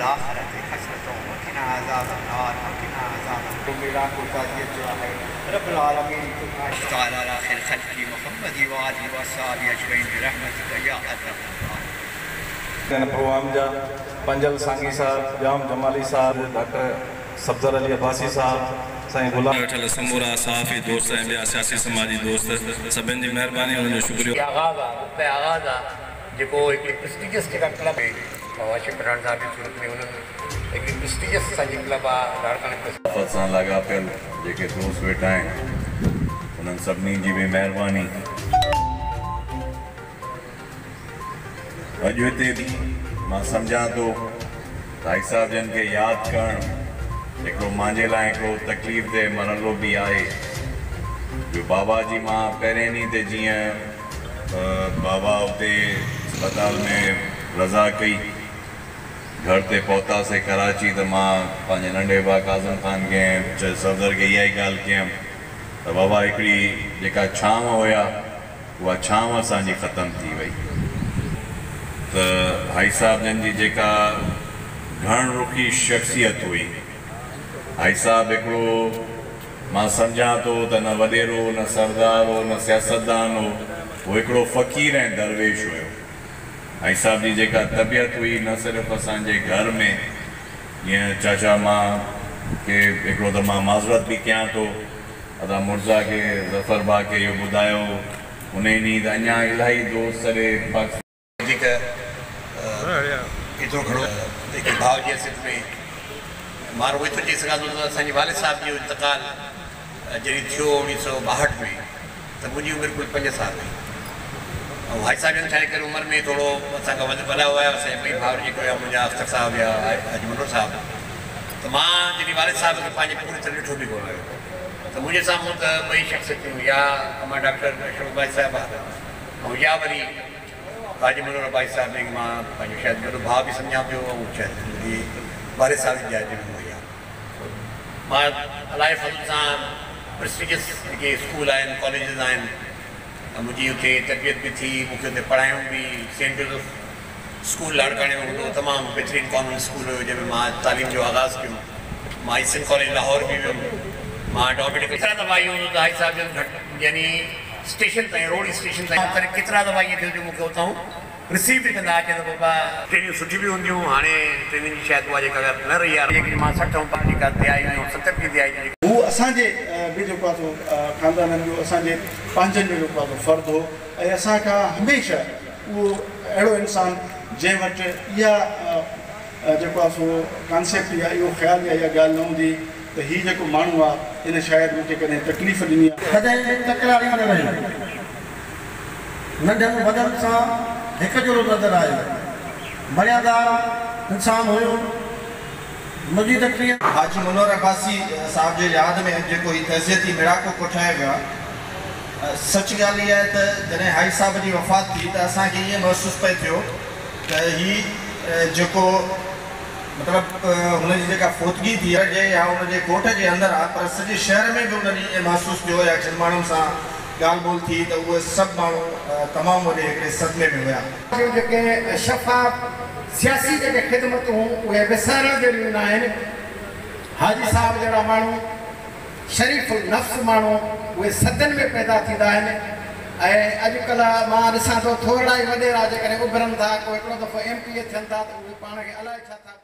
الآخرة حسنة وقنا عذاب النار وقنا عذاب النار رب العالمين تعالى على خير خلقه محمد وآله وصحبه أجمعين برحمتك يا أرحم الراحمين. प्रोग्राम जा पंजल सांगी साहब, जाम जमाली साहब, डॉक्टर सफदर अली अब्बासी साहब, साईं गुलाम वेठल समूरा साफ़ी दोस्त ऐं ॿिया सियासी समाजी दोस्त सभिनि जी महिरबानी उन्हनि जो शुक्रिया। आगाज़ आहे जेको हिकिड़ी प्रेस्टिजियस जेका क्लब आहे वाशिम पठान साहब जी सूरत में उन्हनि हिकिड़ी प्रेस्टिजियस असांजी क्लब आहे सां लाॻापियल जेके दोस्त वेठा आहिनि उन्हनि सभिनी जी बि महिरबानी। अॼु हिते बि मां सम्झां थो भाई साहब जन खे यादि करणु हिकिड़ो मुंहिंजे लाइ हिकिड़ो तकलीफ़ ते मरहलो बि आहे जो बाबा जी मां पहिरें ॾींहं ते जीअं बाबा उते अस्पताल में रज़ा कई घर ते पहुतासीं कराची त मां पंहिंजे नंढे भाउ काज़म ख़ान खे सफदर खे इहा ई ॻाल्हि कयमि त बाबा हिकिड़ी जेका छांव हुया उहा छांव असांजी ख़तमु थी वई। त भाई साहब जन जी जेका घण रुखी शख़्सियत हुई, भाई साहब हिकिड़ो मां सम्झां थो त न वॾेरो न सरदार हो न सियासतदान हो, वो हिकिड़ो फ़क़ीर ऐं दरवेश हुयो। भाई साहब जी जेका तबियत हुई न सिर्फ़ु असांजे घर में जीअं चाचा मां खे हिकिड़ो त मां माज़रत बि कयां थो अदा मुर्ज़ा खे ज़फ़र भाउ खे इहो ॿुधायो उन ई ॾींहुं त अञा इलाही दोस्त सॼे वधीक एतिरो घणो हिकु भाउ जी हैसियत में मां उहो थो चई सघां थो त असांजे वालिद साहिब जो इंतकाल जॾहिं थियो 1962 में त मुंहिंजी उमिरि कुल 5 साल हुई ऐं भाई साहिब जन छा करे उमिरि में थोरो असांखां वधीक वॾा हुया असांजे ॿई भाउर जेके हुया मुंहिंजा अख़्तर साहिबु या अजमल साहिबु त मां जॾहिं वालिद साहिब खे पंहिंजे पूरी तरह ॾिठो बि कोन हुयो त मुंहिंजे साम्हूं त ॿई शख़्सियतूं या मां डॉक्टर अशरफ भाई साहिबु आहे ऐं या वरी हाजी मनोहर भाई साहिब ने मां पंहिंजो शायदि वॾो भाउ बि सम्झां पियो ऐं शायदि मुंहिंजी वालिद साहिब जी जाइ ज़मीन हुई आहे। मां अलाए फज़ल सां प्रेस्टिजियस जेके स्कूल आहिनि कॉलेजिस आहिनि मुंहिंजी हुते तरबियत बि थी, मूंखे हुते पढ़ायूं बि। सेंट जोसेफ स्कूल लाड़काणे में हूंदो तमामु बहितरीनु कॉन्वेंट स्कूल हुयो जंहिंमें मां तालीम जो आगाज़ कयो। मां ईसन कॉलेज लाहौर बि वियुमि। मां डॉमेटिक केतिरा दफ़ा इहो हूंदो त भाई साहिब जन घटि यानी स्टेशन ताईं रोड स्टेशन ताईं करे केतिरा दफ़ा ईअं थियो जो मूंखे उतां रिसीव बि कंदा अचे त बाबा ट्रेनियूं सुठी बि हूंदियूं। हाणे ट्रेनिंग जी शायदि उहा जेका न रही आहे जेकी मां 60 ऐं 5 जेका दिहाई हुयूं 70 दिहाई हू असांजे बि जेको आहे ख़ानदाननि जो असांजे पंहिंजनि जो जेको आहे फ़र्ज़ु हो ऐं असांखां हमेशह उहो अहिड़ो इंसानु जंहिं वटि इहा जेको आहे सो कॉन्सेप्ट या इहो ख़्यालु या इहा ॻाल्हि न हूंदी त हीउ जेको माण्हू आहे हिन शायदि मूंखे कॾहिं तकलीफ़ ॾिनी आहे। कॾहिं तकरारी न रही, नंढनि वॾनि सां हिकु जहिड़ो नज़र आयो, मर्यादार इंसानु हुयो। मुंहिंजी तकलीफ़ हाजी मनोहर अब्बासी साहब जे यादि में जेको हीउ तहज़ियती मिड़ाको कोठायो वियो आहे, सच ॻाल्हि इहा आहे त जॾहिं हाई साहब जी वफ़ात थी त असांखे ईअं महसूसु पिए थियो त हीउ जेको मतिलबु हुनजी जेका फोतगी थी आहे या हुनजे कोठ जे अंदरि आहे, पर सॼे शहर में बि हुनजी ईअं महसूसु थियो या जिन माण्हुनि सां ॻाल्हि ॿोल थी त उहे सभु माण्हू तमामु वॾे हिकिड़े सदमे में हुया। जेके शफ़ाफ़ सियासी जेके ख़िदमतूं उहे विसारण जहिड़ियूं न आहिनि। हाजी साहिब जहिड़ा माण्हू शरीफ़ नफ़्स माण्हू उहे सदन में पैदा थींदा आहिनि। ऐं अॼुकल्ह मां ॾिसां थो थोरा ई वॾेरा जेकॾहिं उभरनि था, को हिकिड़ो दफ़ो MP थियनि था त उहे पाण खे अलाए छा था